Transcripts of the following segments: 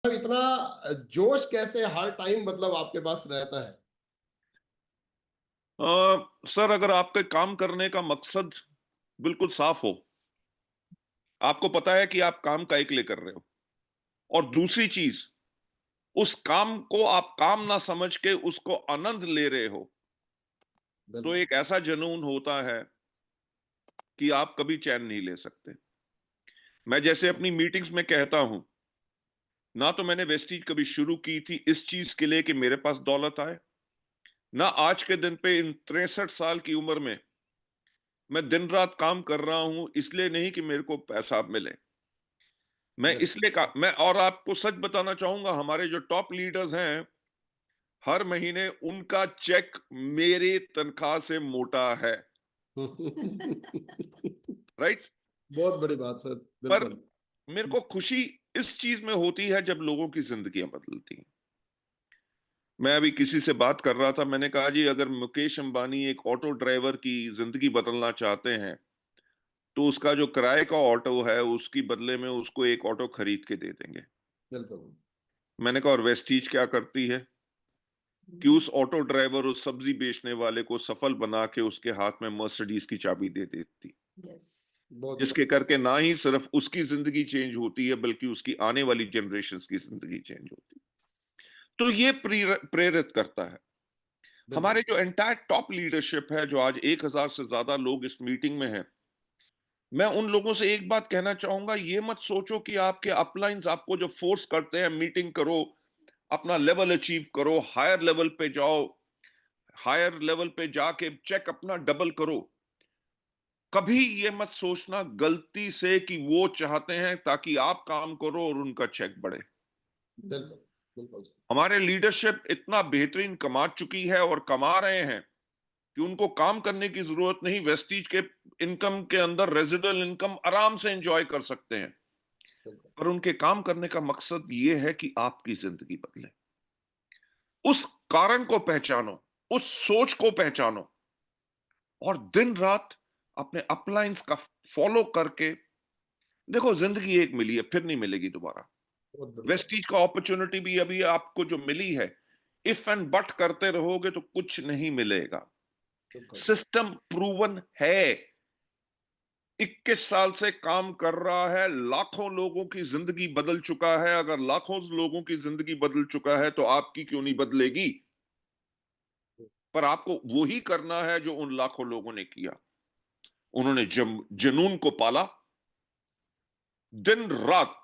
इतना जोश कैसे हर टाइम मतलब आपके पास रहता है? सर, अगर आपके काम करने का मकसद बिल्कुल साफ हो, आपको पता है कि आप काम काहे के लिए कर रहे हो, और दूसरी चीज, उस काम को आप काम ना समझ के उसको आनंद ले रहे हो, तो बिल्कुल। एक ऐसा जुनून होता है कि आप कभी चैन नहीं ले सकते। मैं जैसे अपनी मीटिंग्स में कहता हूं, ना तो मैंने वेस्टीज कभी शुरू की थी इस चीज के लिए कि मेरे पास दौलत आए, ना आज के दिन पे इन 63 साल की उम्र में मैं दिन रात काम कर रहा हूं इसलिए नहीं कि मेरे को पैसा मिले। मैं बिल्कुल। इसलिए का मैं और आपको सच बताना चाहूंगा, हमारे जो टॉप लीडर्स हैं, हर महीने उनका चेक मेरी तनख्वाह से मोटा है। राइट। बहुत बड़ी बात सर। पर बिल्कुल। मेरे को खुशी इस चीज में होती है जब लोगों की जिंदगियां बदलती हैं। मैं अभी किसी से बात कर रहा था, मैंने कहा जी, अगर मुकेश अंबानी एक ऑटो ड्राइवर की जिंदगी बदलना चाहते हैं तो उसका जो किराए का ऑटो है उसकी बदले में उसको एक ऑटो खरीद के दे देंगे। बिल्कुल। मैंने कहा और वेस्टीज क्या करती है कि उस ऑटो ड्राइवर, उस सब्जी बेचने वाले को सफल बना के उसके हाथ में मर्सिडीज की चाबी दे देती, यस। बहुत जिसके बढ़िया। करके ना ही सिर्फ उसकी जिंदगी चेंज होती है बल्कि उसकी आने वाली जनरेशन की जिंदगी चेंज होती है। तो ये प्रेरित करता है। बिल्कुल। हमारे जो एंटायर टॉप लीडरशिप है, जो आज 1000 से ज्यादा लोग इस मीटिंग में हैं, मैं उन लोगों से एक बात कहना चाहूंगा, ये मत सोचो कि आपके अपलाइंस आपको जो फोर्स करते हैं मीटिंग करो, अपना लेवल अचीव करो, हायर लेवल पे जाओ, हायर लेवल पे जाके चेक अपना डबल करो। कभी ये मत सोचना गलती से कि वो चाहते हैं ताकि आप काम करो और उनका चेक बढ़े। बिल्कुल। बिल्कुल सर। हमारे लीडरशिप इतना बेहतरीन कमा चुकी है और कमा रहे हैं कि उनको काम करने की जरूरत नहीं, वेस्टीज के इनकम के अंदर रेजिडुअल इनकम आराम से एंजॉय कर सकते हैं। बिल्कुल। पर उनके काम करने का मकसद ये है कि आपकी जिंदगी बदले। उस कारण को पहचानो, उस सोच को पहचानो, और दिन रात अपने अपलाइंस का फॉलो करके देखो। जिंदगी एक मिली है, फिर नहीं मिलेगी दोबारा। बहुत बढ़िया। वेस्टीज का अपॉर्चुनिटी भी अभी आपको जो मिली है, इफ एंड बट करते रहोगे तो कुछ नहीं मिलेगा। बिल्कुल। सिस्टम प्रूवन है, 21 साल से काम कर रहा है, लाखों लोगों की जिंदगी बदल चुका है। अगर लाखों लोगों की जिंदगी बदल चुका है तो आपकी क्यों नहीं बदलेगी? पर आपको वो ही करना है जो उन लाखों लोगों ने किया। उन्होंने जुनून को पाला, दिन रात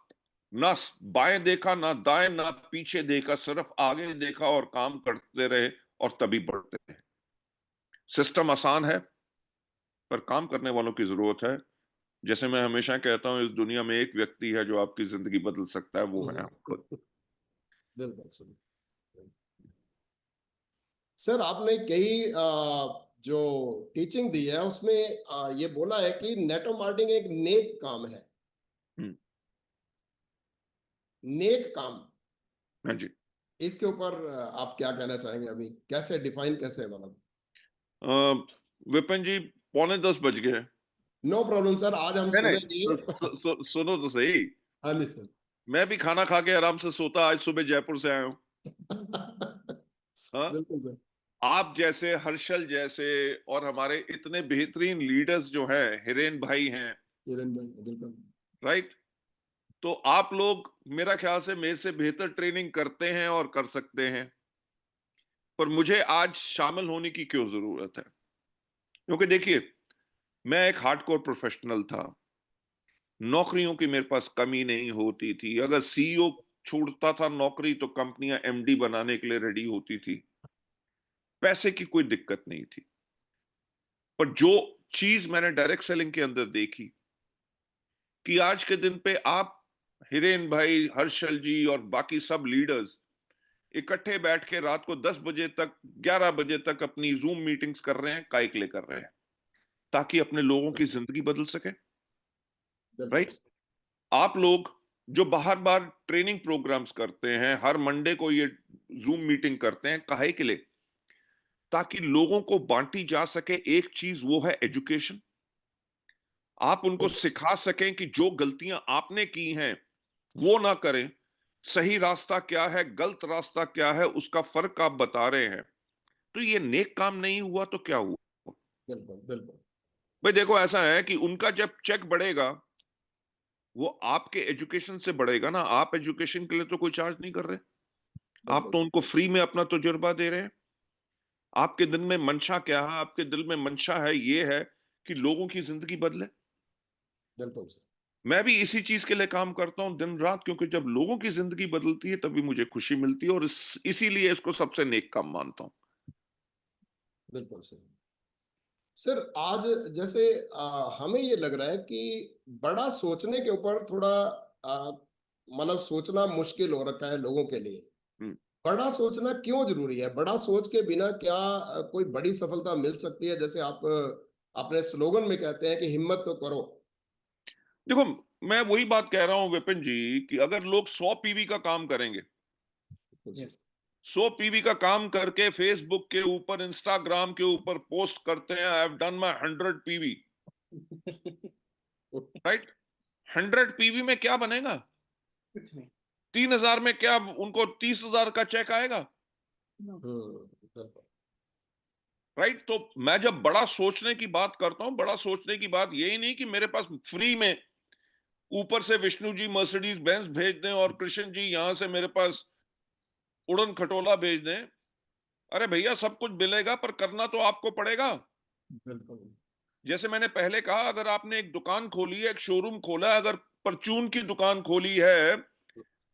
ना बाएं देखा, ना दाएं, ना पीछे देखा, सिर्फ आगे देखा और काम करते रहे, और तभी बढ़ते रहे। सिस्टम आसान है, पर काम करने वालों की जरूरत है। जैसे मैं हमेशा कहता हूं, इस दुनिया में एक व्यक्ति है जो आपकी जिंदगी बदल सकता है, वो है आप खुद। बिल्कुल सर। सर आपने कई जो टीचिंग दी है उसमें ये बोला है कि नेटवर्क मार्केटिंग एक नेक काम है। हम्म। नेक काम, हाँ जी। इसके ऊपर आप क्या कहना चाहेंगे? अभी कैसे डिफाइन कैसे है मतलब? विपिन जी, 9:45 बज गए हैं। नो प्रॉब्लम सर, आज हम नहीं नहीं, सुनेंगे। सुनो तो सही। हाँ जी सर। मैं भी खाना खा के आराम से सोता, आज सुबह जयपुर से आया हूं। हाँ। बिल्कुल सर। आप जैसे, हर्षल जैसे, और हमारे इतने बेहतरीन लीडर्स जो हैं, हिरेन भाई हैं, किरण भाई बिल्कुल। राइट। तो आप लोग मेरा ख्याल से मेरे से बेहतर ट्रेनिंग करते हैं और कर सकते हैं, पर मुझे आज शामिल होने की क्यों जरूरत है? क्योंकि देखिए, मैं एक हार्डकोर प्रोफेशनल था। नौकरियों की मेरे पास कमी नहीं होती थी। अगर सीईओ छोड़ता था नौकरी तो कंपनियां एमडी बनाने के लिए रेडी होती थी। पैसे की कोई दिक्कत नहीं थी। पर जो चीज मैंने डायरेक्ट सेलिंग के अंदर देखी, कि आज के दिन पे आप, हिरेन भाई, हर्षल जी और बाकी सब लीडर्स इकट्ठे बैठ के रात को 10 बजे तक, 11 बजे तक अपनी जूम मीटिंग्स कर रहे हैं, काय के लिए कर रहे हैं? ताकि अपने लोगों की जिंदगी बदल सके। बिल्कुल। राइट। आप लोग जो बाहर बार ट्रेनिंग प्रोग्राम्स करते हैं, हर मंडे को ये जूम मीटिंग करते हैं, काहे के लिए? ताकि लोगों को बांटी जा सके एक चीज, वो है एजुकेशन। आप उनको सिखा सकें कि जो गलतियां आपने की हैं वो ना करें, सही रास्ता क्या है, गलत रास्ता क्या है, उसका फर्क आप बता रहे हैं, तो ये नेक काम नहीं हुआ तो क्या हुआ? बिल्कुल, बिल्कुल, भाई देखो, ऐसा है कि उनका जब चेक बढ़ेगा, वो आपके एजुकेशन से बढ़ेगा ना। आप एजुकेशन के लिए तो कोई चार्ज नहीं कर रहे, आप बिल्कुल, तो उनको फ्री में अपना तजुर्बा दे रहे हैं। आपके दिल में मंशा क्या है? आपके दिल में मंशा है, ये है कि लोगों की जिंदगी बदले। बिल्कुल सर, मैं भी इसी चीज के लिए काम करता हूं दिन रात, क्योंकि जब लोगों की जिंदगी बदलती है तभी मुझे खुशी मिलती है, और इसीलिए इसको सबसे नेक काम मानता हूं। बिल्कुल सर। सर आज जैसे हमें ये लग रहा है कि बड़ा सोचने के ऊपर थोड़ा मतलब सोचना मुश्किल हो रखा है लोगों के लिए। हम्म। बड़ा सोचना क्यों जरूरी है? बड़ा सोच के बिना क्या कोई बड़ी सफलता मिल सकती है? जैसे आप अपने स्लोगन में कहते हैं कि हिम्मत तो करो। देखो, मैं वही बात कह रहा हूं विपिन जी, कि अगर लोग 100 पीवी का काम करेंगे, बिल्कुल सर, 100 पीवी का काम करके फेसबुक के ऊपर, इंस्टाग्राम के ऊपर पोस्ट करते हैं, I have done my 100 PV, right? 100 PV में क्या बनेगा? कुछ नहीं। 3,000 में क्या उनको 30,000 का चेक आएगा? बिल्कुल, राइट? तो मैं जब बड़ा सोचने की बात करता हूं, बड़ा सोचने की बात यही नहीं कि मेरे पास फ्री में ऊपर से विष्णु जी मर्सिडीज बेंज भेज दें और कृष्ण जी यहां से मेरे पास उड़न खटोला भेज दें। अरे भैया, सब कुछ मिलेगा, पर करना तो आपको पड़ेगा। बिल्कुल, जैसे मैंने पहले कहा, अगर आपने एक दुकान खोली है, एक शोरूम खोला है, अगर परचून की दुकान खोली है,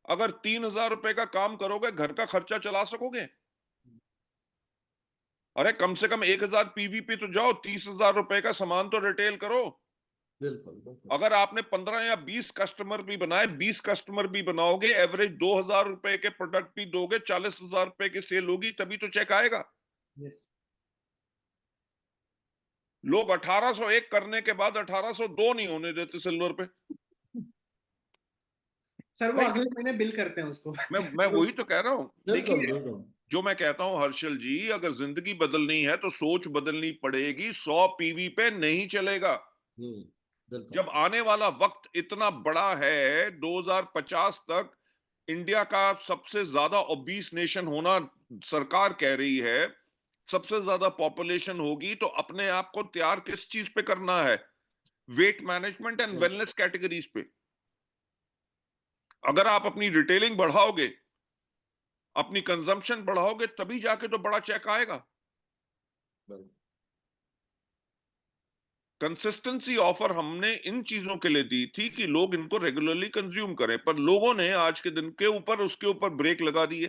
अगर 3,000 रुपए का काम करोगे, घर का खर्चा चला सकोगे? अरे कम से कम 1,000 पीवी पे तो जाओ, 30,000 रुपए का सामान तो रिटेल करो। बिल्कुल, बिल्कुल सर, अगर आपने 15 या 20 कस्टमर भी बनाए, 20 कस्टमर भी बनाओगे, एवरेज 2,000 रुपए के प्रोडक्ट भी दोगे, 40,000 रुपए की सेल होगी, तभी तो चेक आएगा। यस। लोग 1801 करने के बाद 1802 नहीं होने देते सिल्वर पे। सर वो भाई, अगले महीने बिल करते हैं उसको। मैं वही तो कह रहा हूं। बिल्कुल, देखिए, बिल्कुल, जो मैं कहता हूं हर्षल जी, अगर जिंदगी बदलनी है तो सोच बदलनी पड़ेगी, 100 पीवी पे नहीं चलेगा। हम्म, बिल्कुल, जब आने वाला वक्त इतना बड़ा है, 2050 तक इंडिया का सबसे ज्यादा ओबीस नेशन होना सरकार कह रही है, सबसे ज्यादा पॉपुलेशन होगी, तो अपने आप को तैयार किस चीज पे करना है? वेट मैनेजमेंट एंड बिल्कुल, वेलनेस कैटेगरीज पे। अगर आप अपनी रिटेलिंग बढ़ाओगे, अपनी कंजम्पशन बढ़ाओगे, तभी जाके तो बड़ा चेक आएगा। बिल्कुल, कंसिस्टेंसी ऑफर हमने इन चीजों के लिए दी थी कि लोग इनको रेगुलरली कंज्यूम करें, पर लोगों ने आज के दिन के ऊपर उसके ऊपर ब्रेक लगा दिए।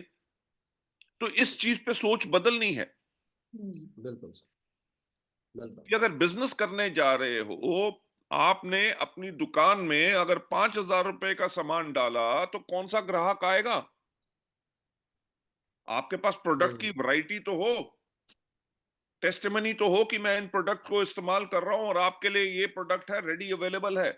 तो इस चीज पे सोच बदलनी है बिल्कुल सर, बिल्कुल, कि अगर बिजनेस करने जा रहे हो, आपने अपनी दुकान में अगर 5,000 रुपए का सामान डाला, तो कौन सा ग्राहक आएगा? आपके पास प्रोडक्ट की हम्म, वैरायटी तो हो, टेस्टिमनी तो हो कि मैं इन प्रोडक्ट को इस्तेमाल कर रहा हूं और आपके लिए ये प्रोडक्ट है, रेडी अवेलेबल है।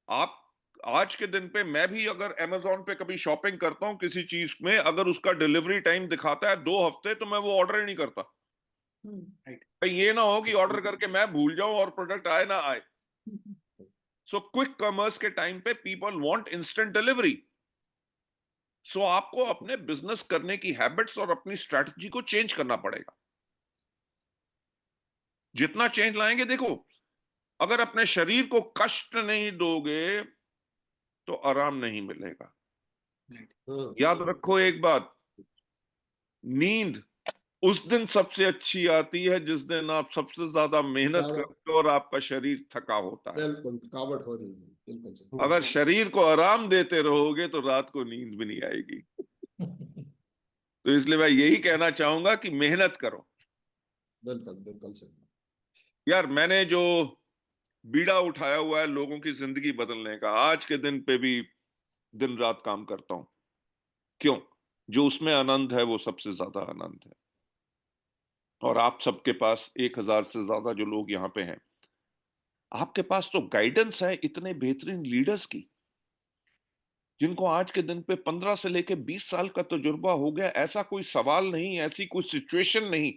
आप आज के दिन पे, मैं भी अगर अमेज़न पे कभी शॉपिंग करता हूं किसी चीज में, अगर उसका डिलीवरी टाइम दिखाता है 2 हफ्ते, तो मैं वो ऑर्डर ही नहीं करता। राइट। भाई ये ना हो कि ऑर्डर करके मैं भूल जाऊं और प्रोडक्ट आए ना आए। सो क्विक कॉमर्स के टाइम पे पीपल वांट इंस्टेंट डिलीवरी। सो आपको अपने बिजनेस करने की हैबिट्स और अपनी स्ट्रैटेजी को चेंज करना पड़ेगा। जितना चेंज लाएंगे, देखो, अगर अपने शरीर को कष्ट नहीं दोगे तो आराम नहीं मिलेगा। याद रखो एक बात, नींद उस दिन सबसे अच्छी आती है जिस दिन आप सबसे ज्यादा मेहनत क्या- करते हो और आपका शरीर थका होता है। बिल्कुल थकावट हो रही है, बिल्कुल सर, अगर शरीर को आराम देते रहोगे तो रात को नींद भी नहीं आएगी। तो इसलिए मैं यही कहना चाहूंगा कि मेहनत करो। बिल्कुल, बिल्कुल सर, यार, मैंने जो बीड़ा उठाया हुआ है लोगों की जिंदगी बदलने का, आज के दिन पे भी दिन रात काम करता हूं। क्यों? जो उसमें आनंद है वो सबसे ज्यादा आनंद है। और आप सबके पास 1,000 से ज्यादा जो लोग यहाँ पे हैं, आपके पास तो गाइडेंस है इतने बेहतरीन लीडर्स की, जिनको आज के दिन पे 15 से लेके 20 साल का तजुर्बा हो गया। ऐसा कोई सवाल नहीं, ऐसी कोई सिचुएशन नहीं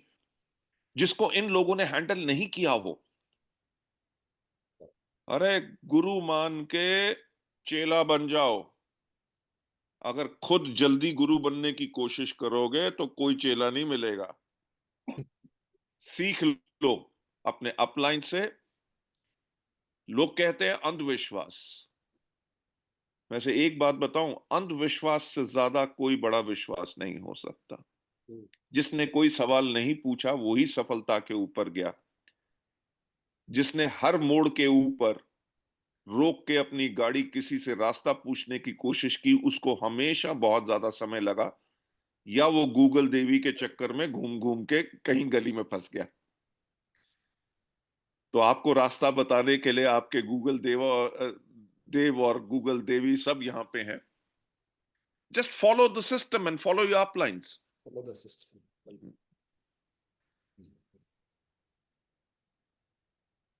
जिसको इन लोगों ने हैंडल नहीं किया हो। अरे, गुरु मान के चेला बन जाओ, अगर खुद जल्दी गुरु बनने की कोशिश करोगे तो कोई चेला नहीं मिलेगा। सीख लो अपने अपलाइन से। लोग कहते हैं अंधविश्वास। वैसे एक बात बताऊं, अंधविश्वास से ज्यादा कोई बड़ा विश्वास नहीं हो सकता। जिसने कोई सवाल नहीं पूछा वही सफलता के ऊपर गया। जिसने हर मोड़ के ऊपर रोक के अपनी गाड़ी किसी से रास्ता पूछने की कोशिश की, उसको हमेशा बहुत ज्यादा समय लगा, या वो गूगल देवी के चक्कर में घूम घूम के कहीं गली में फंस गया। तो आपको रास्ता बताने के लिए आपके गूगल देव और गूगल देवी सब यहां पे हैं। Just follow the system and follow your अपलाइंस। Follow the system.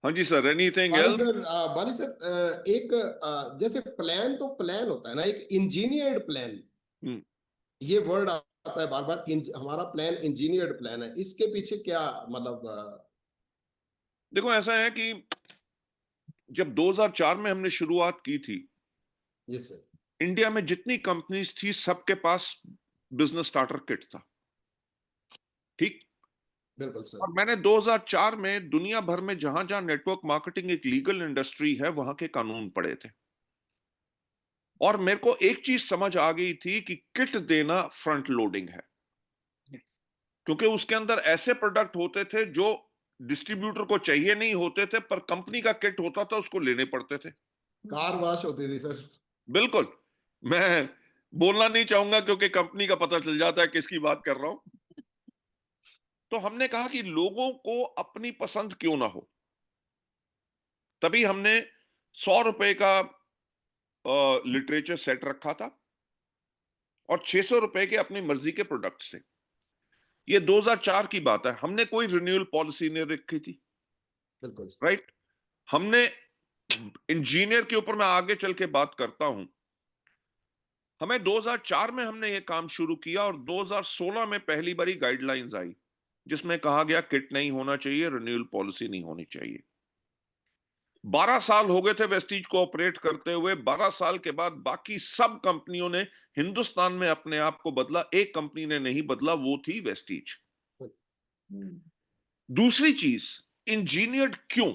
हाँ जी सर, एनीथिंग बाली एल्स? सर, एक जैसे प्लान तो प्लान होता है ना, एक इंजीनियर्ड प्लान, ये वर्ड आता है बार बार, हमारा प्लान इंजीनियर्ड प्लान है, इसके पीछे क्या मतलब? देखो ऐसा है कि जब 2004 में हमने शुरुआत की थी, ये सर। इंडिया में जितनी कंपनीज थी सबके पास बिजनेस स्टार्टर किट था। ठीक। बिल्कुल सर। और मैंने 2004 में दुनिया भर में जहां जहां नेटवर्क मार्केटिंग एक लीगल इंडस्ट्री है वहां के कानून पढ़े थे। और मेरे को एक चीज समझ आ गई थी कि किट देना फ्रंट लोडिंग है। क्योंकि उसके अंदर ऐसे प्रोडक्ट होते थे जो डिस्ट्रीब्यूटर को चाहिए नहीं होते थे, पर कंपनी का किट होता था, उसको लेने पड़ते थे। कार वॉश होती थी सर। बिल्कुल। मैं बोलना नहीं चाहूंगा क्योंकि कंपनी का पता चल जाता है किसकी बात कर रहा हूं। तो हमने कहा कि लोगों को अपनी पसंद क्यों ना हो। तभी हमने 100 रुपए का लिटरेचर सेट रखा था और 600 रुपए के अपनी मर्जी के प्रोडक्ट से। ये 2004 की बात है। हमने कोई रिन्यूअल पॉलिसी नहीं रखी थी। बिल्कुल। राइट। हमने इंजीनियर के ऊपर मैं आगे चल के बात करता हूं। हमें 2004 में हमने ये काम शुरू किया और 2016 में पहली बारी गाइडलाइंस आई जिसमें कहा गया किट नहीं होना चाहिए, रिन्यूअल पॉलिसी नहीं होनी चाहिए। 12 साल हो गए थे वेस्टीज को ऑपरेट करते हुए। 12 साल के बाद बाकी सब कंपनियों ने हिंदुस्तान में अपने आप को बदला, एक कंपनी ने नहीं बदला, वो थी वेस्टीज। दूसरी चीज, इंजीनियर्ड क्यों?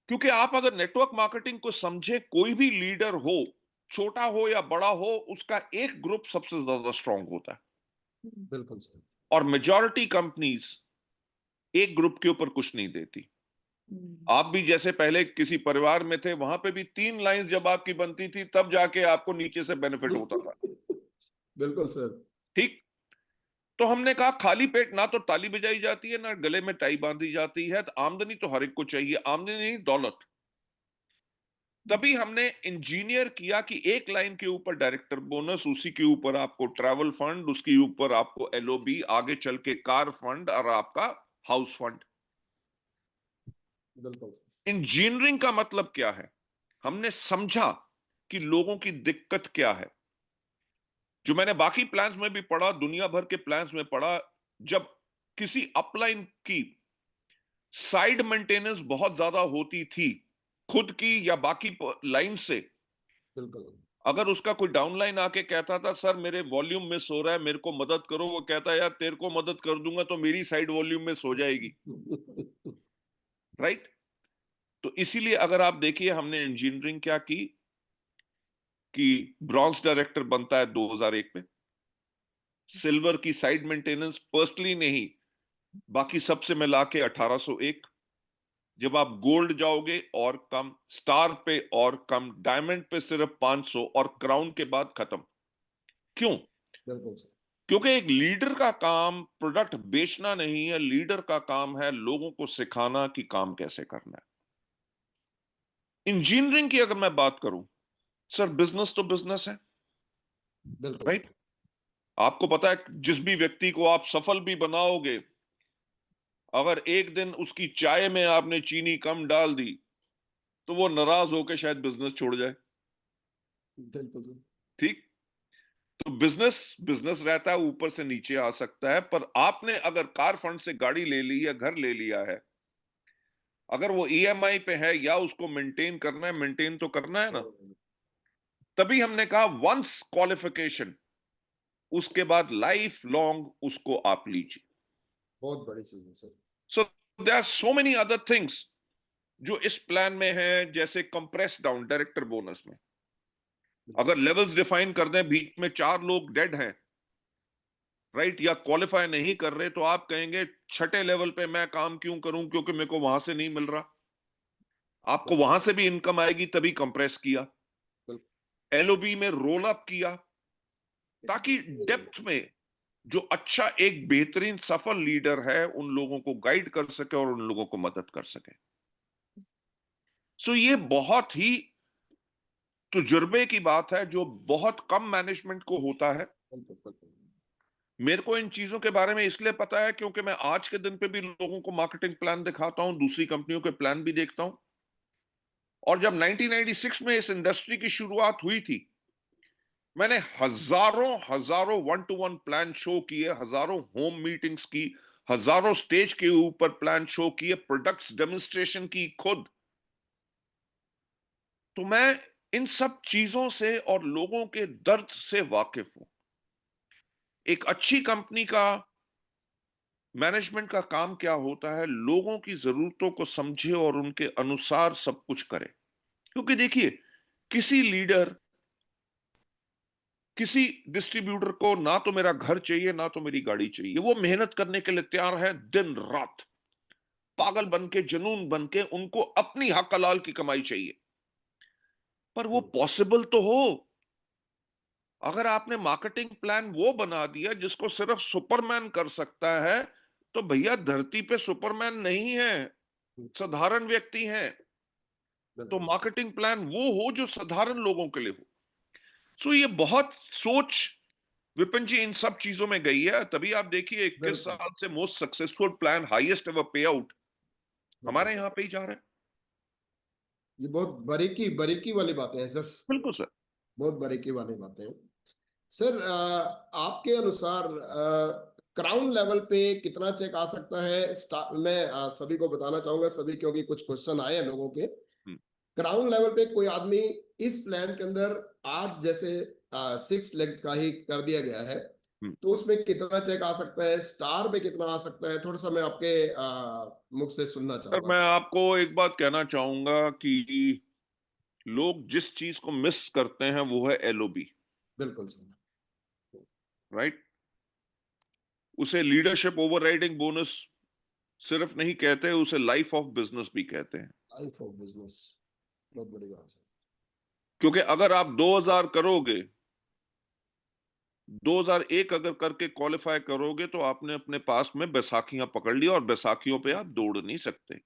क्योंकि आप अगर नेटवर्क मार्केटिंग को समझे, कोई भी लीडर हो, छोटा हो या बड़ा हो, उसका एक ग्रुप सबसे ज्यादा स्ट्रांग होता है। बिल्कुल सर। और मेजॉरिटी कंपनीज एक ग्रुप के ऊपर कुछ नहीं देती। आप भी जैसे पहले किसी परिवार में थे, वहां पे भी 3 लाइंस जब आपकी बनती थी तब जाके आपको नीचे से बेनिफिट होता था। बिल्कुल सर। ठीक। तो हमने कहा खाली पेट ना तो ताली बजाई जाती है ना गले में टाई बांधी जाती है। तो आमदनी तो हर एक को चाहिए, आमदनी नहीं दौलत। तभी हमने इंजीनियर किया कि एक लाइन के ऊपर डायरेक्टर बोनस, उसी के ऊपर आपको ट्रैवल फंड, उसके ऊपर आपको एलओबी, आगे चल के कार फंड और आपका हाउस फंड। बिल्कुल। इंजीनियरिंग का मतलब क्या है? हमने समझा कि लोगों की दिक्कत क्या है। जो मैंने बाकी प्लान्स में भी पढ़ा, दुनिया भर के प्लान्स में पढ़ा, जब किसी अपलाइन की साइड मेंटेनेंस बहुत ज्यादा होती थी, खुद की या बाकी लाइन से, बिल्कुल। अगर उसका कोई डाउनलाइन आके कहता था सर मेरे वॉल्यूम मिस हो रहा है, मेरे को मदद करो, वो कहता है यार तेरे को मदद कर दूंगा तो मेरी साइड वॉल्यूम मिस हो जाएगी। राइट। तो इसीलिए अगर आप देखिए हमने इंजीनियरिंग क्या की कि ब्रॉन्ज डायरेक्टर बनता है 2001 में। सिल्वर की साइड मेंटेनेंस पर्सनली नहीं, बाकी सबसे मिला के 1801। जब आप गोल्ड जाओगे और कम, स्टार पे और कम, डायमंड पे सिर्फ 500 और क्राउन के बाद खत्म। क्यों? बिल्कुल सर। क्योंकि एक लीडर का काम प्रोडक्ट बेचना नहीं है, लीडर का काम है लोगों को सिखाना कि काम कैसे करना है। इंजीनियरिंग की अगर मैं बात करूं, सर बिजनेस तो बिजनेस है। बिल्कुल। राइट। आपको पता है जिस भी व्यक्ति को आप सफल भी बनाओगे, अगर एक दिन उसकी चाय में आपने चीनी कम डाल दी तो वो नाराज होकर शायद बिजनेस छोड़ जाए। बिल्कुल सर। ठीक। तो बिजनेस बिजनेस रहता है, ऊपर से नीचे आ सकता है, पर आपने अगर कार फंड से गाड़ी ले ली या घर ले लिया है, अगर वो ईएमआई पे है या उसको मेंटेन करना है, मेंटेन तो करना है ना। तभी हमने कहा वंस क्वालिफिकेशन, उसके बाद लाइफ लॉन्ग उसको आप लीजिए। बहुत बड़ी चीज है sir. So there are so many other things जो इस प्लान में है, जैसे कंप्रेस डाउन डायरेक्टर बोनस में अगर लेवल्स डिफाइन कर दें, बीच में 4 लोग डेड हैं, राइट, या क्वालिफाई नहीं कर रहे, तो आप कहेंगे छठे लेवल पे मैं काम क्यों करूं, क्योंकि मेरे को वहां से नहीं मिल रहा। आपको वहां से भी इनकम आएगी, तभी कंप्रेस किया। एलओबी में रोल अप किया, ताकि डेप्थ में जो अच्छा एक बेहतरीन सफल लीडर है उन लोगों को गाइड कर सके और उन लोगों को मदद कर सके। सो ये बहुत ही तजुर्बे की बात है, जो बहुत कम मैनेजमेंट को होता है। मेरे को इन चीजों के बारे में इसलिए पता है क्योंकि मैं आज के दिन पे भी लोगों को मार्केटिंग प्लान दिखाता हूं, दूसरी कंपनियों के प्लान भी देखता हूं। और जब 1996 में इस इंडस्ट्री की शुरुआत हुई थी, मैंने हजारों हजारों 1-to-1 प्लान शो किए, हजारों होम मीटिंग्स की, हजारों स्टेज के ऊपर प्लान शो किए, प्रोडक्ट्स डेमोन्स्ट्रेशन की खुद। तो मैं इन सब चीजों से और लोगों के दर्द से वाकिफ हूं। एक अच्छी कंपनी का मैनेजमेंट का काम क्या होता है, लोगों की जरूरतों को समझे और उनके अनुसार सब कुछ करे। क्योंकि देखिए, किसी लीडर, किसी डिस्ट्रीब्यूटर को ना तो मेरा घर चाहिए ना तो मेरी गाड़ी चाहिए, वो मेहनत करने के लिए तैयार है दिन रात, पागल बन के, जुनून बन के, उनको अपनी हक हलाल की कमाई चाहिए। पर वो पॉसिबल तो हो। अगर आपने मार्केटिंग प्लान वो बना दिया जिसको सिर्फ सुपरमैन कर सकता है, तो भैया धरती पे सुपरमैन नहीं है, साधारण व्यक्ति हैं। तो मार्केटिंग प्लान वो हो जो साधारण लोगों के लिए हो। सो ये बहुत सोच विपिन जी इन सब चीजों में गई है, तभी आप देखिए 21 बिल्कुल साल से most successful plan, highest ever पे आउट हमारे बिल्कुल। यहां पे ही जा रहा है। ये बहुत बारीकी बारीकी वाली बातें हैं सर। बिल्कुल सर। बहुत बारीकी वाली बातें हैं सर। आपके अनुसार क्राउन लेवल पे कितना चेक आ सकता है? मैं सभी को बताना चाहूंगा, सभी, क्योंकि कुछ क्वेश्चन आए हैं लोगों के। हम्म, क्राउन लेवल पे कोई आदमी इस प्लान के अंदर आज जैसे 6 लेग का ही कर दिया गया है, हम्म। तो उसमें कितना चेक आ सकता है? स्टार पे कितना आ सकता है? थोड़ा सा मैं आपके मुख से सुनना सर चाहूंगा। मैं आपको एक बात कहना चाहूंगा कि लोग जिस चीज को मिस करते हैं वो है एलओबी, बिल्कुल सर। राइट। उसे लीडरशिप ओवरराइडिंग बोनस सिर्फ नहीं कहते, उसे लाइफ ऑफ बिजनेस भी कहते हैं। लाइफ ऑफ बिजनेस, बहुत बड़ी बात है। क्योंकि अगर आप 2000 करोगे, 2001 अगर करके क्वालिफाई करोगे, तो आपने अपने पास में बैसाखियां पकड़ ली, और बैसाखियों पे आप दौड़ नहीं सकते।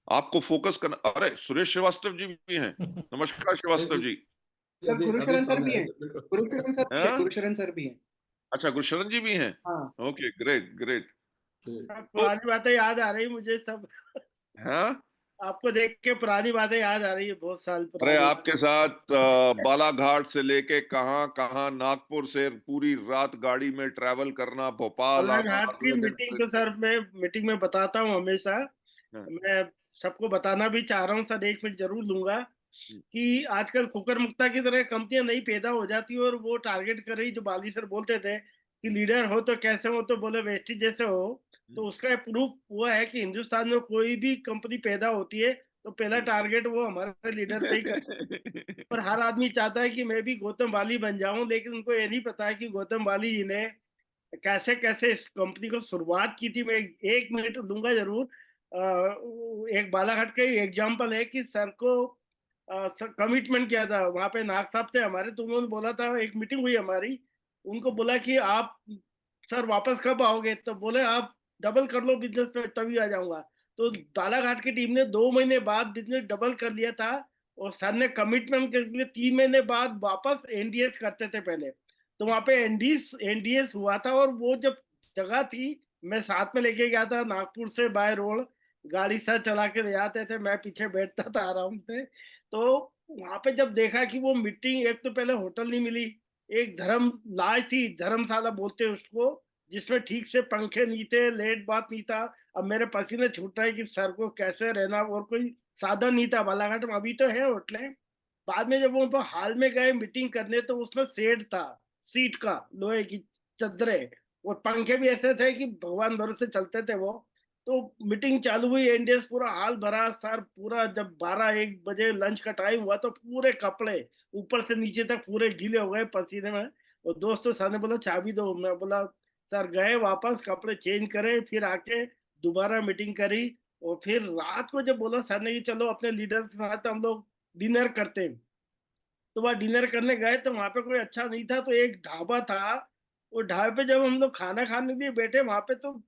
आपको फोकस करना। अरे सुरेश श्रीवास्तव जी भी हैं, नमस्कार नहीं श्रीवास्तव जी, जी। सर अभी अभी गुरुशरण सर सामने भी आया हैं। सर, बिल्कुल। गुरुशरण सर भी है, हाँ? गुरुशरण सर भी हैं। अच्छा, गुरशरण जी भी हैं। हाँ। Okay, great great. ठीक। तो पुरानी बातें याद आ रही मुझे सब। हाँ, आपको देख के पुरानी बातें याद आ रही है, बहुत साल अरे पुरानी। आपके साथ बालाघाट से लेके कहाँ कहाँ, नागपुर से पूरी रात गाड़ी में ट्रैवल करना, भोपाल आना, बालाघाट की अगले दिन मीटिंग फिर तो से। सर मैं मीटिंग में बताता हूँ हमेशा। हाँ, मैं सबको बताना भी चाह रहा हूँ सर, 1 मिनट जरूर लूंगा। कि आजकल कुकर मुक्ता की तरह कंपनियां नई पैदा हो जाती है और वो टारगेट कर रही, जो बाली सर बोलते थे कि लीडर हो तो कैसे हो, तो बोले वेस्टेज जैसे हो। तो उसका प्रूफ हुआ है कि हिंदुस्तान में कोई भी कंपनी पैदा होती है तो पहला टारगेट वो हमारे लीडर पे ही कर। और हर आदमी चाहता है कि मैं भी गौतम वाली बन जाऊं, लेकिन उनको ये नहीं पता है कि गौतम वाली जी ने कैसे कैसे इस कंपनी को शुरुआत की थी। मैं 1 मिनट लूंगा जरूर। एक बालाघाट का ही एग्जाम्पल है कि सर को कमिटमेंट किया था, वहां पे नाग साहब थे हमारे, तो उन्होंने बोला था, एक मीटिंग हुई हमारी, उनको बोला कि आप सर वापस कब आओगे, तो बोले आप डबल कर लो बिजनेस में तभी आ जाऊंगा। तो बालाघाट की टीम ने 2 महीने बाद बिजनेस डबल कर लिया था। और सर ने कमिटमेंट के लिए 3 महीने बाद वापस एनडीएस करते थे पहले। तो वहां पे एनडीएस हुआ था, और वो जब जगह थी, मैं साथ में लेके गया था नागपुर से बाय रोड, गाड़ी सर चला के ले जाते थे, मैं पीछे बैठता था आराम से। तो वहां पे जब देखा कि वो मीटिंग, एक तो पहले होटल नहीं मिली, एक धर्म लाज थी, धर्मशाला बोलते हैं उसको, जिसमें ठीक से पंखे नहीं थे, लेट बात नहीं था। अब मेरे पसीने छूट रहे कि सर को कैसे रहना, और कोई साधन नहीं था बालाघाट में। अभी तो है होटलें, बाद में जब वो वहाँ हॉल में गए मीटिंग करने तो उसमें शेड था, सीट का, लोहे की चद्दरें, और पंखे भी ऐसे थे कि भगवान भरोसे चलते थे वो। तो मीटिंग चालू हुई, एनडीएस पूरा हॉल भरा सर, पूरा जब 12-1 बजे लंच का टाइम हुआ तो पूरे कपड़े ऊपर से नीचे तक पूरे गीले हो गए पसीने में। और दोस्तों सर ने बोला चाबी दो, मैं बोला सर, गए वापस कपड़े चेंज करे, फिर आके दोबारा मीटिंग करी। और फिर रात को जब बोला सर ने कि चलो अपने लीडर के साथ हम लोग डिनर करते हैं, तो वहाँ डिनर करने गए तो वहाँ पे कोई अच्छा नहीं था, तो एक ढाबा था। वो ढाबे पे जब हम लोग खाना खाने के लिए बैठे, वहाँ पे तो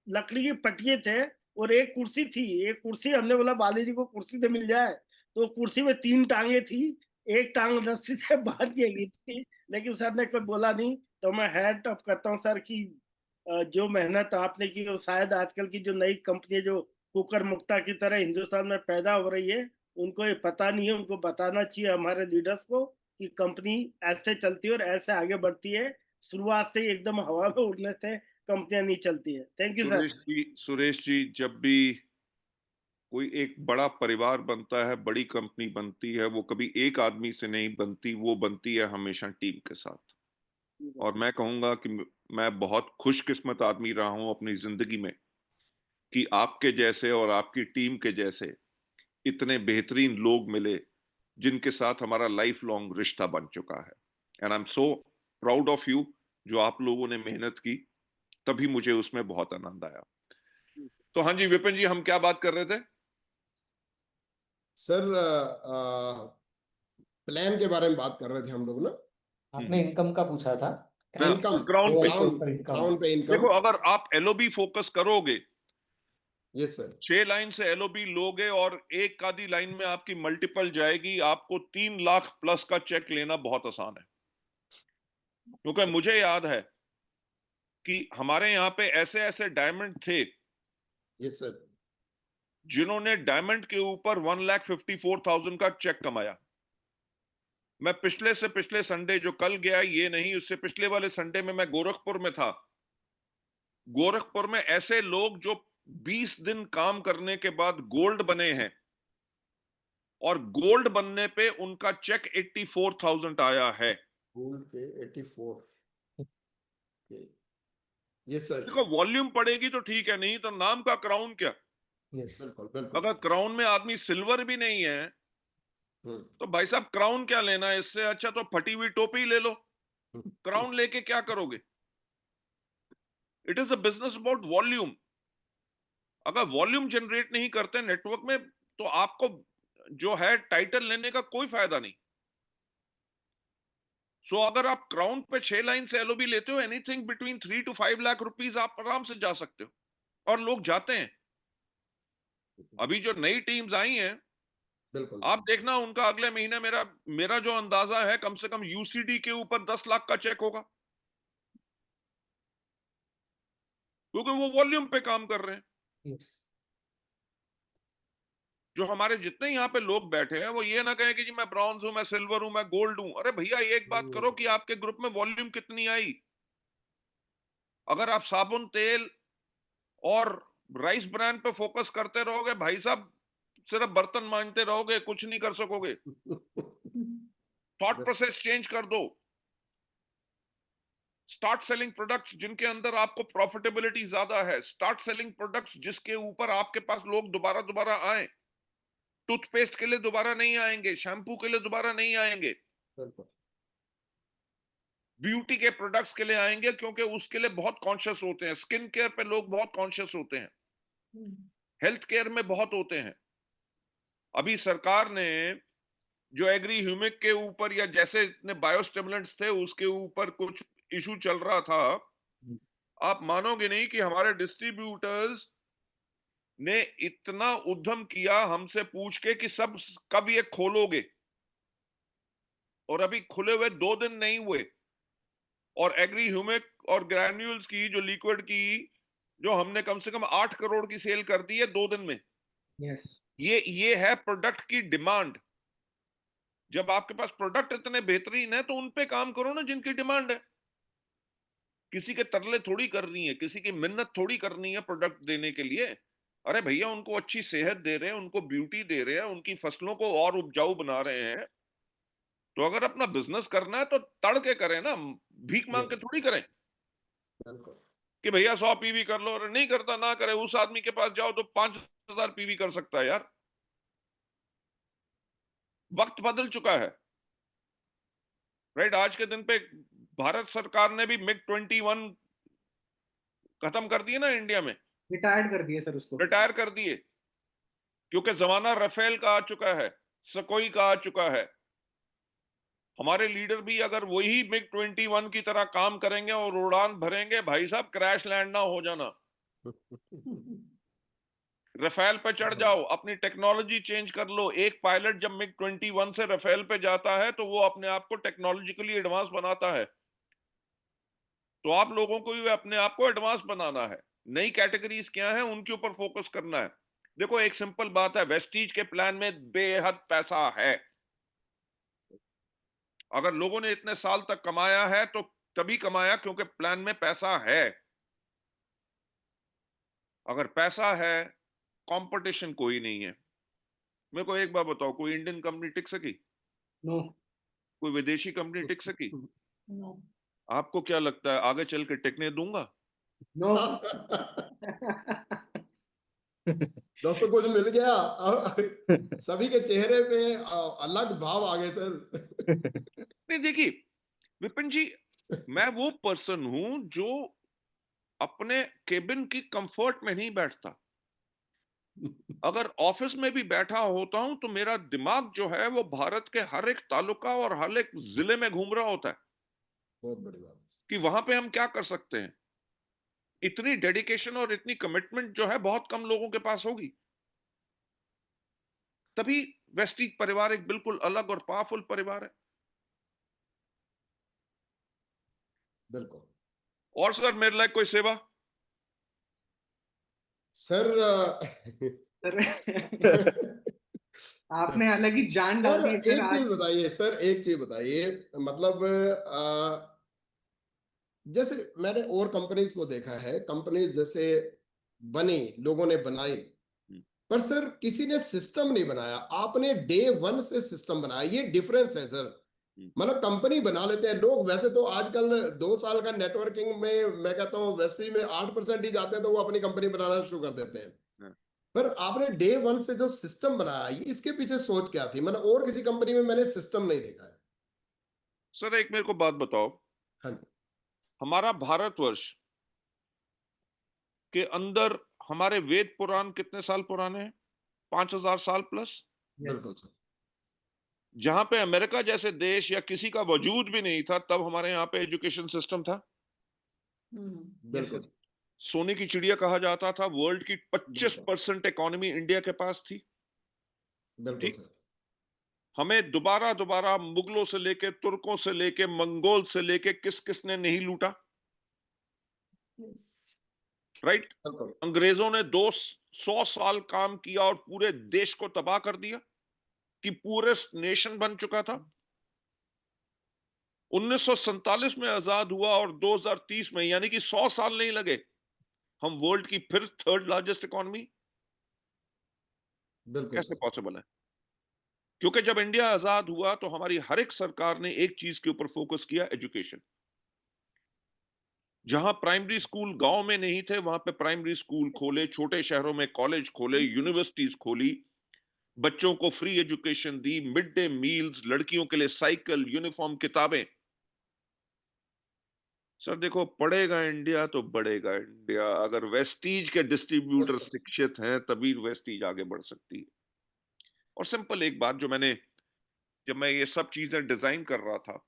लकड़ी के पटिए थे और एक कुर्सी थी। एक कुर्सी हमने बोला बाली जी को कुर्सी तो मिल जाए, तो कुर्सी में 3 टांगे थी, एक टांग रस्सी से बांध दी गई थी, लेकिन सर ने कोई बोला नहीं। तो मैं हैट ऑफ करता हूँ सर की जो मेहनत आपने की, और शायद आजकल की जो नई कंपनी जो कुकर मुक्ता की तरह हिंदुस्तान में पैदा हो रही है, उनको ये पता नहीं है। उनको बताना चाहिए हमारे लीडर्स को कि कंपनी ऐसे चलती है और ऐसे आगे बढ़ती है। शुरुआत से ही एकदम हवा में उड़ने से कंपनियां नहीं चलती है। Thank you sir. Suresh ji, जब भी कोई एक बड़ा परिवार बनता है, बड़ी कंपनी बनती है, वो कभी एक आदमी से नहीं बनती, वो बनती है हमेशा टीम के साथ। और मैं कहूंगा कि मैं बहुत खुशकिस्मत आदमी रहा हूं अपनी जिंदगी में कि आपके जैसे और आपकी टीम के जैसे इतने बेहतरीन लोग मिले जिनके साथ हमारा लाइफ लॉन्ग रिश्ता बन चुका है। And I am so proud of you. जो आप लोगों ने मेहनत की, तभी मुझे उसमें बहुत आनंद आया। तो हाँ जी विपिन जी, हम क्या बात कर रहे थे? सर प्लान के बारे में बात कर रहे थे हम लोग ना। आपने इनकम का पूछा था। इनकम, क्राउन पे। क्राउन पे इनकम। देखो, अगर आप एलओबी फोकस करोगे, यस सर। 6 लाइन से एलओबी लोगे और एक आधी लाइन में आपकी मल्टीपल जाएगी, आपको 3 लाख प्लस का चेक लेना बहुत आसान है। क्योंकि मुझे याद है कि हमारे यहाँ पे ऐसे ऐसे डायमंड थे यस सर। जिन्होंने डायमंड के ऊपर 1,54,000 का चेक कमाया। मैं पिछले से पिछले संडे जो कल गया, ये नहीं, उससे पिछले वाले संडे में मैं गोरखपुर में था। गोरखपुर में ऐसे लोग जो 20 दिन काम करने के बाद गोल्ड बने हैं, और गोल्ड बनने पे उनका चेक 84,000 आया है। गोल्ड पे 84। Yes sir. देखो, वॉल्यूम पड़ेगी तो ठीक है, नहीं तो नाम का क्राउन क्या। यस, बिल्कुल बिल्कुल। अगर क्राउन में आदमी सिल्वर भी नहीं है तो भाई साहब क्राउन क्या लेना है? इससे अच्छा तो फटी हुई टोपी ले लो। क्राउन लेके क्या करोगे? It is a business about volume. अगर वॉल्यूम जनरेट नहीं करते नेटवर्क में, तो आपको जो है टाइटल लेने का कोई फायदा नहीं। सो अगर आप क्राउन पे 6 लाइन से एलओबी लेते हो, anything between 3 to 5 lakh rupees आप आराम से जा सकते हो, और लोग जाते हैं। अभी जो नई टीम्स आई हैं, बिल्कुल आप देखना उनका अगले महीने, मेरा मेरा जो अंदाजा है, कम से कम यूसीडी के ऊपर 10 लाख का चेक होगा, क्योंकि वो वॉल्यूम पे काम कर रहे हैं। यस, जो हमारे जितने यहाँ पे लोग बैठे हैं, वो ये ना कहें कि जी मैं ब्रॉन्ज हूं, मैं सिल्वर हूं, मैं गोल्ड हूं। अरे भैया, एक बात करो कि आपके ग्रुप में वॉल्यूम कितनी आई। अगर आप साबुन, तेल और राइस ब्रांड पे फोकस करते रहोगे, भाई साहब, सिर्फ बर्तन मांजते रहोगे, कुछ नहीं कर सकोगे। थॉट प्रोसेस चेंज कर दो। स्टार्ट सेलिंग प्रोडक्ट्स जिनके अंदर आपको प्रॉफिटेबिलिटी ज्यादा है। स्टार्ट सेलिंग प्रोडक्ट्स जिसके ऊपर आपके पास लोग दोबारा दोबारा आए। टूथपेस्ट के लिए दोबारा नहीं आएंगे, शैम्पू के लिए दोबारा नहीं आएंगे, बिल्कुल। ब्यूटी के प्रोडक्ट्स के लिए आएंगे, क्योंकि उसके लिए बहुत कॉन्शियस होते हैं। स्किन केयर पे लोग बहुत कॉन्शियस होते हैं, हेल्थ केयर में बहुत होते हैं। अभी सरकार ने जो एग्री ह्यूमिक के ऊपर, या जैसे इतने बायोस्टिमुलेंट्स थे उसके ऊपर कुछ इशू चल रहा था, आप मानोगे नहीं कि हमारे डिस्ट्रीब्यूटर्स ने इतना उद्यम किया हमसे पूछ के कि सब कब ये खोलोगे, और अभी खुले हुए 2 दिन नहीं हुए, और एग्री ह्यूमिक और ग्रैन्यूल्स की जो लिक्विड की, जो हमने कम से कम 8 करोड़ की सेल कर दी है 2 दिन में। यस, ये है प्रोडक्ट की डिमांड। जब आपके पास प्रोडक्ट इतने बेहतरीन है, तो उन पे काम करो ना जिनकी डिमांड है। किसी के तरले थोड़ी करनी है, किसी की मिन्नत थोड़ी करनी है प्रोडक्ट देने के लिए। अरे भैया, उनको अच्छी सेहत दे रहे हैं, उनको ब्यूटी दे रहे हैं, उनकी फसलों को और उपजाऊ बना रहे हैं, तो अगर अपना बिजनेस करना है तो तड़ के करें ना, भीख मांग के Yes. थोड़ी करें बिल्कुल कि भैया 100 पीवी कर लो, और नहीं करता ना करे। उस आदमी के पास जाओ तो 5,000 पीवी कर सकता है यार। वक्त बदल चुका है, राइट। आज के दिन पे भारत सरकार ने भी MiG-21 खत्म कर दिए ना इंडिया में, रिटायर्ड कर दिया सर उसको। रिटायर कर दिए, क्योंकि जमाना राफेल का आ चुका है, सकोई का आ चुका है। हमारे लीडर भी अगर वही MiG-21 की तरह काम करेंगे और उड़ान भरेंगे, भाई साहब क्रैश लैंड ना हो जाना। राफेल पे चढ़ जाओ, अपनी टेक्नोलॉजी चेंज कर लो। एक पायलट जब MiG-21 से राफेल पे जाता है तो वो अपने आप को टेक्नोलॉजिकली एडवांस बनाता है। तो आप लोगों को भी अपने आप को एडवांस बनाना है। नई कैटेगरीज क्या है उनके ऊपर फोकस करना है। देखो एक सिंपल बात है, वेस्टीज के प्लान में बेहद पैसा है। अगर लोगों ने इतने साल तक कमाया है तो तभी कमाया क्योंकि प्लान में पैसा है। अगर पैसा है, कंपटीशन कोई नहीं है। मेरे को एक बात बताओ, कोई इंडियन कंपनी टिक सकी? नो। कोई विदेशी कंपनी टिक सकी? नो। आपको क्या लगता है आगे चल के टिकने दूंगा? नो। दोस्तों कुछ मिल गया। सभी के चेहरे पे अलग भाव आ गए सर। नहीं देखिए विपिन जी, मैं वो पर्सन हूं जो अपने केबिन की कंफर्ट में नहीं बैठता। अगर ऑफिस में भी बैठा होता हूं तो मेरा दिमाग जो है वो भारत के हर एक तालुका और हर एक जिले में घूम रहा होता है बहुत बड़ी बात है। कि वहां पे हम क्या कर सकते हैं। इतनी डेडिकेशन और इतनी कमिटमेंट जो है बहुत कम लोगों के पास होगी। तभी वेस्टीज परिवार एक बिल्कुल अलग और पावरफुल परिवार है। बिल्कुल और सर मेरे लायक कोई सेवा? सर। सर आपने अलग ही जान डाल सर दी है सर एक चीज आज। बताइए, सर एक चीज बताइए, मतलब जैसे मैंने और कंपनीज को देखा है, कंपनीज जैसे बनी, लोगों ने बनाई, पर सर किसी ने सिस्टम नहीं बनाया। आपने डे वन से सिस्टम बनाया, ये डिफरेंस है सर। मतलब कंपनी बना लेते हैं लोग, वैसे तो आजकल 2 साल का नेटवर्किंग में मैं कहता हूँ वेस्टी में 8% ही जाते हैं तो वो अपनी कंपनी बनाना शुरू कर देते हैं। पर आपने डे वन से जो सिस्टम बनाया, ये इसके पीछे सोच क्या थी? मतलब और किसी कंपनी में मैंने सिस्टम नहीं देखा है। सर एक मेरे को बात बताओ, हाँ जी। हमारा भारतवर्ष के अंदर हमारे वेद पुराण कितने साल पुराने हैं? 5,000 साल प्लस। बिल्कुल सर। जहां पे अमेरिका जैसे देश या किसी का वजूद भी नहीं था तब हमारे यहाँ पे एजुकेशन सिस्टम था। बिल्कुल सर। सोने की चिड़िया कहा जाता था। वर्ल्ड की बिल्कुल 25% इकोनॉमी इंडिया के पास थी। बिल्कुल ठीक। सर। हमें दोबारा दोबारा मुगलों से लेके, तुर्कों से लेके, मंगोल से लेके किस किसने नहीं लूटा? राइट। बिल्कुल अंग्रेजों ने 200 साल काम किया और पूरे देश को तबाह कर दिया कि पूरे नेशन बन चुका था। 1947 में आजाद हुआ और 2030 में, यानी कि 100 साल नहीं लगे, हम वर्ल्ड की फिर थर्ड लार्जेस्ट इकोनॉमी। बिल्कुल कैसे सर। पॉसिबल है? क्योंकि जब इंडिया आजाद हुआ तो हमारी हर एक सरकार ने एक चीज के ऊपर फोकस किया, एजुकेशन। जहां प्राइमरी स्कूल गांव में नहीं थे वहां पे प्राइमरी स्कूल खोले, छोटे शहरों में कॉलेज खोले, यूनिवर्सिटीज खोली, बच्चों को फ्री एजुकेशन दी, मिड डे मील्स, लड़कियों के लिए साइकिल, यूनिफॉर्म, किताबें। सर देखो, पढ़ेगा इंडिया तो बढ़ेगा इंडिया। अगर वेस्टीज के डिस्ट्रीब्यूटर बिल्कुल सर। शिक्षित हैं तभी वेस्टीज आगे बढ़ सकती है। और सिंपल एक बात, जब मैं ये सब चीजें डिजाइन कर रहा था,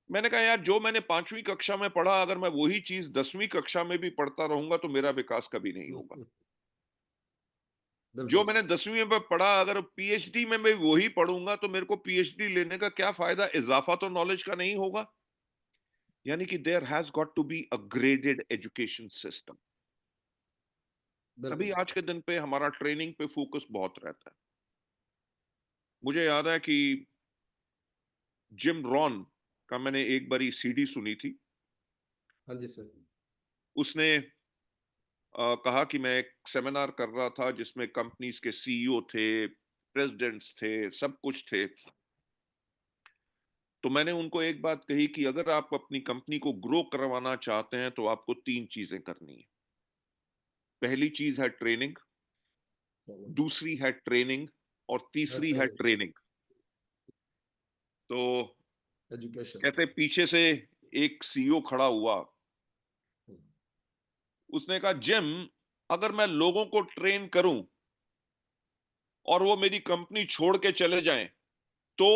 मैंने कहा यार जो मैंने 5वीं कक्षा में पढ़ा अगर मैं वही चीज 10वीं कक्षा में भी पढ़ता रहूंगा तो मेरा विकास कभी नहीं होगा। जो बिल्कुल मैंने सर। 10वीं में पढ़ा अगर पीएचडी में मैं वही पढ़ूंगा तो मेरे को पीएचडी लेने का क्या फायदा? इजाफा तो नॉलेज का नहीं होगा। यानी कि there has got to be a graded education system. बिल्कुल तभी सर। आज के दिन पे हमारा ट्रेनिंग पे फोकस बहुत रहता है। मुझे याद है कि जिम रॉन का मैंने एक बारी सीडी सुनी थी। हाँ जी सर। उसने कहा कि मैं एक सेमिनार कर रहा था जिसमें कंपनीज के सीईओ थे, प्रेसिडेंट्स थे, सब कुछ थे। तो मैंने उनको एक बात कही कि अगर आप अपनी कंपनी को ग्रो करवाना चाहते हैं तो आपको 3 चीजें करनी है। पहली चीज है ट्रेनिंग, दूसरी है ट्रेनिंग और तीसरी है ट्रेनिंग। तो एजुकेशन। कहते पीछे से एक सीईओ खड़ा हुआ, उसने कहा जिम, अगर मैं लोगों को ट्रेन करूं और वो मेरी कंपनी छोड़ के चले जाएं तो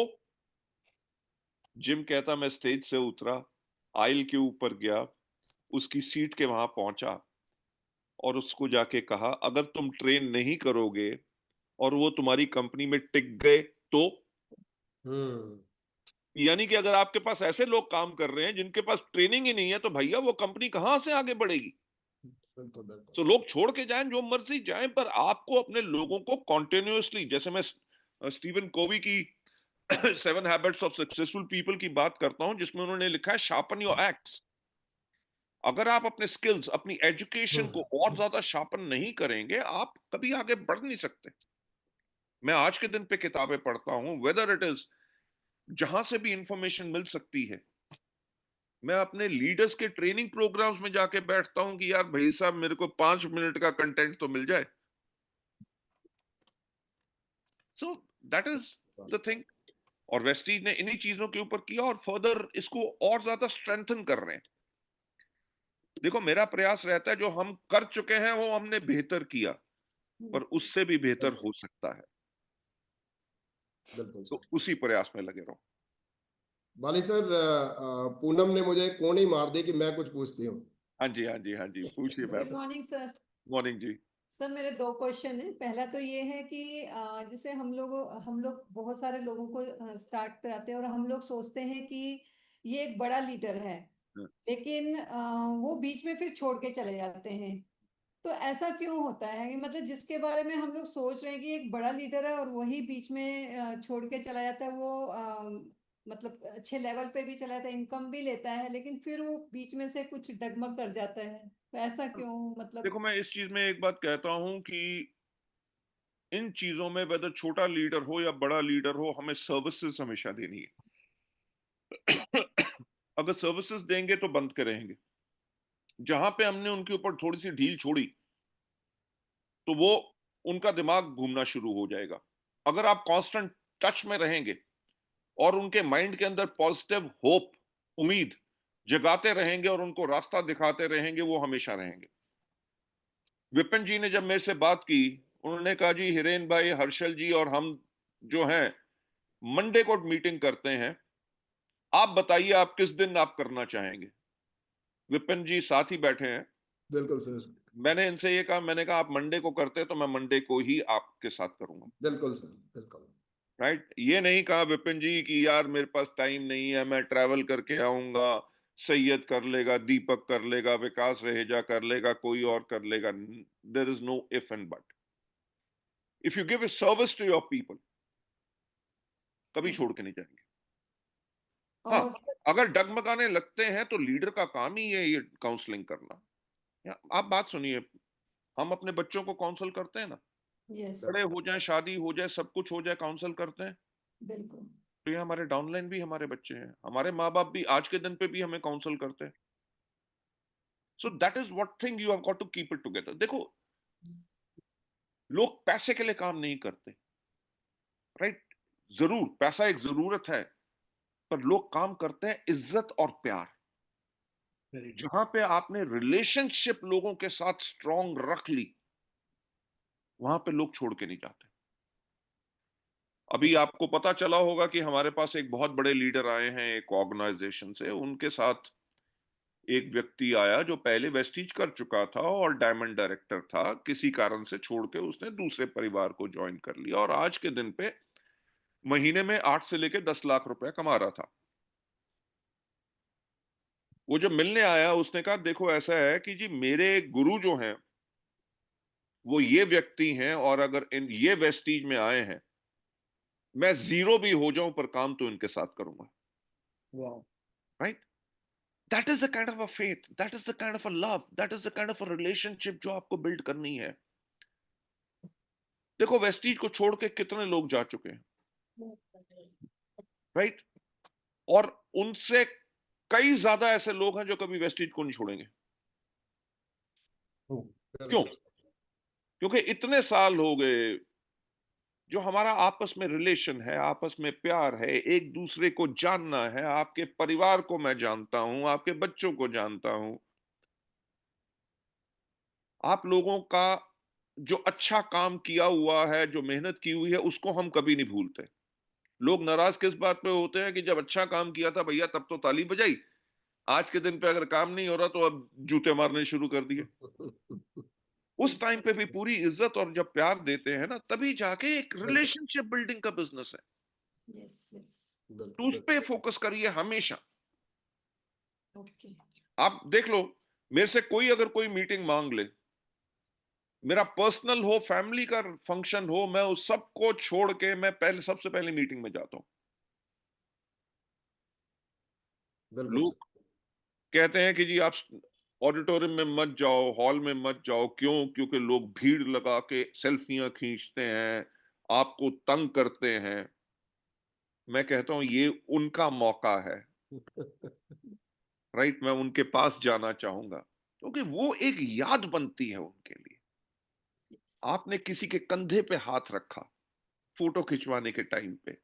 जिम कहता मैं स्टेज से उतरा, आइल के ऊपर गया, उसकी सीट के वहां पहुंचा और उसको जाके कहा अगर तुम ट्रेन नहीं करोगे और वो तुम्हारी कंपनी में टिक गए तो, यानी कि अगर आपके पास ऐसे लोग काम कर रहे हैं जिनके पास ट्रेनिंग ही नहीं है तो भैया वो कंपनी कहां से आगे बढ़ेगी। बिल्कुल बिल्कुल। तो लोग छोड़ के जाएं जो मर्जी जाएं, पर आपको अपने लोगों को कॉन्टिन्यूअसली, जैसे मैं स्टीवन कोवी की 7 हैबिट्स ऑफ सक्सेसफुल पीपल की बात करता हूं जिसमें उन्होंने लिखा है शार्पन योर एक्स। अगर आप अपने स्किल्स, अपनी एजुकेशन को और ज्यादा शार्पन नहीं करेंगे, आप कभी आगे बढ़ नहीं सकते। मैं आज के दिन पे किताबें पढ़ता हूं, वेदर इट इज जहां से भी इंफॉर्मेशन मिल सकती है। मैं अपने लीडर्स के ट्रेनिंग प्रोग्राम्स में जाके बैठता हूं कि यार भाई साहब मेरे को 5 मिनट का कंटेंट तो मिल जाए। सो दैट इज द थिंग। और वेस्टीज ने इन्हीं चीजों के ऊपर किया और फर्दर इसको और ज्यादा स्ट्रेंथन कर रहे हैं। देखो मेरा प्रयास रहता है जो हम कर चुके हैं वो हमने बेहतर किया, पर उससे भी बेहतर हो सकता है, बिल्कुल तो सर। उसी प्रयास में लगे रहो। बाली सर, पूनम ने मुझे कोनी मार दी कि मैं कुछ पूछती हूँ। हाँ जी, हाँ जी, हाँ जी, पूछिए good madam. Morning sir. Morning जी। सर मेरे दो क्वेश्चन है। पहला तो ये है कि जैसे हम लोग बहुत सारे लोगों को स्टार्ट कराते हैं और हम लोग सोचते हैं कि ये एक बड़ा लीडर है, हाँ। लेकिन वो बीच में फिर छोड़ के चले जाते हैं। तो ऐसा क्यों होता है कि मतलब जिसके बारे में हम लोग सोच रहे हैं कि एक बड़ा लीडर है और वही बीच में छोड़ के चला जाता है। वो मतलब अच्छे लेवल पे भी चला जाता है, इनकम भी लेता है, लेकिन फिर वो बीच में से कुछ डगमग कर जाता है। तो ऐसा क्यों मतलब? देखो मैं इस चीज में एक बात कहता हूं कि इन चीजों में वेदर छोटा लीडर हो या बड़ा लीडर हो, हमें सर्विसेज हमेशा देनी है। अगर सर्विसेज देंगे तो बंद करेंगे। जहां पे हमने उनके ऊपर थोड़ी सी ढील छोड़ी तो वो उनका दिमाग घूमना शुरू हो जाएगा। अगर आप कांस्टेंट टच में रहेंगे और उनके माइंड के अंदर पॉजिटिव होप, उम्मीद जगाते रहेंगे और उनको रास्ता दिखाते रहेंगे, वो हमेशा रहेंगे। विपिन जी ने जब मेरे से बात की, उन्होंने कहा जी हिरेन भाई, हर्षल जी और हम जो हैं मंडे को मीटिंग करते हैं, आप बताइए आप किस दिन आप करना चाहेंगे। विपिन जी साथ ही बैठे हैं। बिल्कुल सर। मैंने इनसे ये कहा, मैंने कहा आप मंडे को करते तो मैं मंडे को ही आपके साथ करूंगा। बिल्कुल सर। बिल्कुल। राइट, ये नहीं कहा विपिन जी कि यार मेरे पास टाइम नहीं है, मैं ट्रैवल करके आऊंगा, सैयद कर लेगा, दीपक कर लेगा, विकास रहेजा कर लेगा, कोई और कर लेगा। There is no if and but. If you give a service to your people, कभी छोड़ के नहीं जाएंगे। हाँ, और अगर डगमगाने लगते हैं तो लीडर का काम ही है ये काउंसलिंग करना। आप बात सुनिए, हम अपने बच्चों को काउंसल करते हैं ना, यस, बड़े हो जाए, शादी हो जाए, सब कुछ हो जाए, काउंसल करते हैं। बिल्कुल। तो ये हमारे डाउनलाइन भी हमारे बच्चे हैं, हमारे माँ बाप भी आज के दिन पे भी हमें काउंसल करते हैं। So that is what thing you have got to keep it together. देखो लोग पैसे के लिए काम नहीं करते, राइट? जरूर पैसा एक जरूरत है, पर लोग काम करते हैं इज्जत और प्यार। जहां पे आपने रिलेशनशिप लोगों के साथ स्ट्रांग रख ली, वहां पे लोग छोड़ के नहीं जाते। अभी आपको पता चला होगा कि हमारे पास एक बहुत बड़े लीडर आए हैं एक ऑर्गेनाइजेशन से, उनके साथ एक व्यक्ति आया जो पहले वेस्टीज कर चुका था और डायमंड डायरेक्टर था, किसी कारण से छोड़ के उसने दूसरे परिवार को ज्वाइन कर लिया और आज के दिन पे महीने में 8 से लेके 10 लाख रुपए कमा रहा था। वो जब मिलने आया उसने कहा देखो ऐसा है कि जी मेरे गुरु जो हैं वो ये व्यक्ति हैं और अगर इन ये वेस्टीज में आए हैं, मैं जीरो भी हो जाऊं पर काम तो इनके साथ करूंगा। वाह, right, that is the kind of a faith, that is the kind of a love, that is the kind of a relationship जो आपको बिल्ड करनी है। देखो वेस्टीज को छोड़ के कितने लोग जा चुके हैं, राइट? और उनसे कई ज्यादा ऐसे लोग हैं जो कभी वेस्टेज को नहीं छोड़ेंगे। क्यों? बिल्कुल क्योंकि इतने साल हो गए जो हमारा आपस में रिलेशन है, आपस में प्यार है, एक दूसरे को जानना है। आपके परिवार को मैं जानता हूं, आपके बच्चों को जानता हूं। आप लोगों का जो अच्छा काम किया हुआ है, जो मेहनत की हुई है, उसको हम कभी नहीं भूलते। लोग नाराज किस बात पे होते हैं कि जब अच्छा काम किया था भैया तब तो ताली बजाई, आज के दिन पे अगर काम नहीं हो रहा तो अब जूते मारने शुरू कर दिए। उस टाइम पे भी पूरी इज्जत और जब प्यार देते हैं ना, तभी जाके एक रिलेशनशिप बिल्डिंग का बिजनेस है। यस यस तो उस पे फोकस करिए हमेशा। ओके आप देख लो, मेरे से कोई अगर कोई मीटिंग मांग ले, मेरा पर्सनल हो, फैमिली का फंक्शन हो, मैं उस सबको छोड़ के मैं पहले सबसे पहले मीटिंग में जाता हूं। बिल्कुल लोग कहते हैं कि जी आप ऑडिटोरियम में मत जाओ, हॉल में मत जाओ। क्यों? क्योंकि लोग भीड़ लगा के सेल्फियां खींचते हैं, आपको तंग करते हैं। मैं कहता हूं ये उनका मौका है, राइट? मैं उनके पास जाना चाहूंगा क्योंकि वो एक याद बनती है उनके लिए। आपने किसी के कंधे पे हाथ रखा फोटो खिंचवाने के टाइम पे,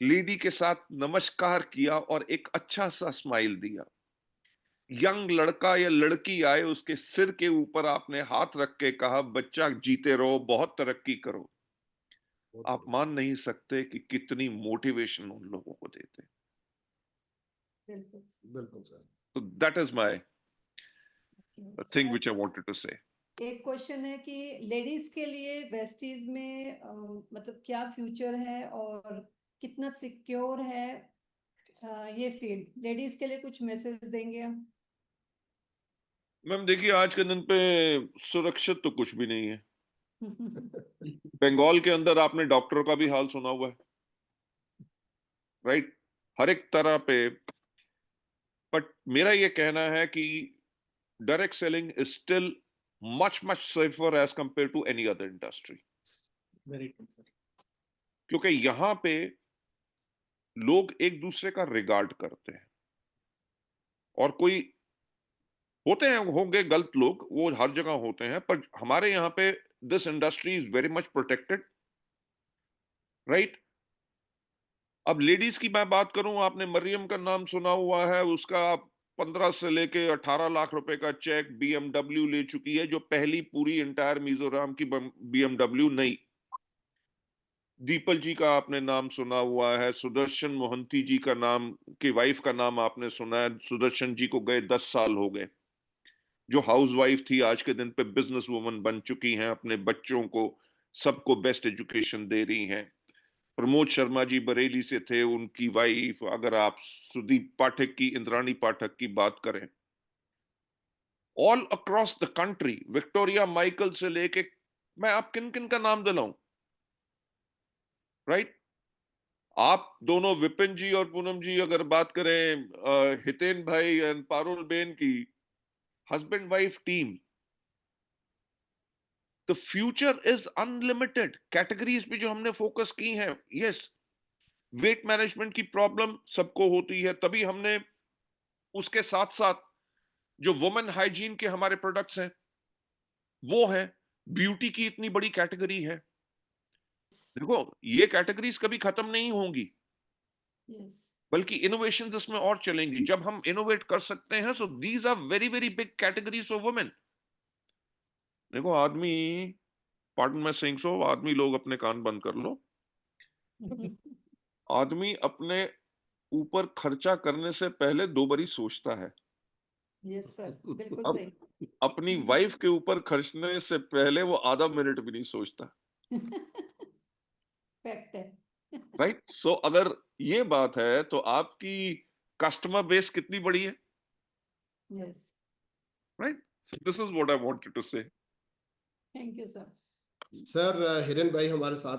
लेडी के साथ नमस्कार किया और एक अच्छा सा स्माइल दिया। यंग लड़का या लड़की आए, उसके सिर के ऊपर आपने हाथ रख के कहा बच्चा जीते रहो, बहुत तरक्की करो। आप मान नहीं सकते कि कितनी मोटिवेशन उन लोगों को देते हैं। बिल्कुल बिल्कुल सर। तो that is my thing sir which I wanted to say. एक क्वेश्चन है कि लेडीज के लिए वेस्टीज में मतलब क्या फ्यूचर है और कितना सिक्योर है ये फील्ड, लेडीज के लिए कुछ मैसेज देंगे आप? मैम देखिए, आज के दिन पे सुरक्षित तो कुछ भी नहीं है। बंगाल के अंदर आपने डॉक्टर का भी हाल सुना हुआ है, राइट? हर एक तरह पे। बट मेरा ये कहना है कि direct selling is still much much safer as compare to any other industry. Very good. क्योंकि यहां पे लोग एक दूसरे का रिगार्ड करते हैं। और कोई होते हैं, होंगे गलत लोग, वो हर जगह होते हैं, पर हमारे यहाँ पे this industry is very much protected, right? अब लेडीज की मैं बात करूं, आपने मरियम का नाम सुना हुआ है। उसका 15 से लेके 18 लाख रुपए का चेक बीएमडब्ल्यू ले चुकी है, जो पहली पूरी इंटायर मिजोरम की बीएमडब्ल्यू नहीं। दीपल जी का आपने नाम सुना हुआ है, सुदर्शन मोहंती जी का नाम की वाइफ का नाम आपने सुना है। सुदर्शन जी को गए 10 साल हो गए, जो हाउस वाइफ थी आज के दिन पे बिजनेस वुमन बन चुकी हैं, अपने बच्चों को सबको बेस्ट एजुकेशन दे रही हैं। प्रमोद शर्मा जी बरेली से थे, उनकी वाइफ, अगर आप सुदीप पाठक की, इंद्राणी पाठक की बात करें, all across the country, Victoria Michael से लेके, मैं आप किन किन का नाम दिलाऊं, राइट? आप दोनों विपिन जी और पूनम जी अगर बात करें, हितेन भाई एंड पारुल बेन की, husband wife team. The future is unlimited. Categories पे जो हमने फोकस की हैं, यस, वेट मैनेजमेंट की प्रॉब्लम सबको होती है, तभी हमने उसके साथ साथ जो वुमेन हाइजीन के हमारे प्रोडक्ट्स हैं वो हैं। ब्यूटी की इतनी बड़ी कैटेगरी है। देखो, ये कैटेगरीज कभी खत्म नहीं होंगी, यस बल्कि इनोवेशन इसमें और चलेंगी। जब हम इनोवेट कर सकते हैं, so these are very very big categories of women. देखो आदमी, पार्डन मैं सेइंग सो, आदमी, लोग अपने कान बंद कर लो। आदमी अपने ऊपर खर्चा करने से पहले 2 बारी सोचता है। यस सर बिल्कुल अब सही। अपनी वाइफ के ऊपर खर्चने से पहले वो आधा मिनट भी नहीं सोचता, फैक्ट है। राइट? सो अगर ये बात है तो आपकी कस्टमर बेस कितनी बड़ी है, yes right? So this is what I wanted to say. Thank you sir. Sir Hiren bhai हमारे साथ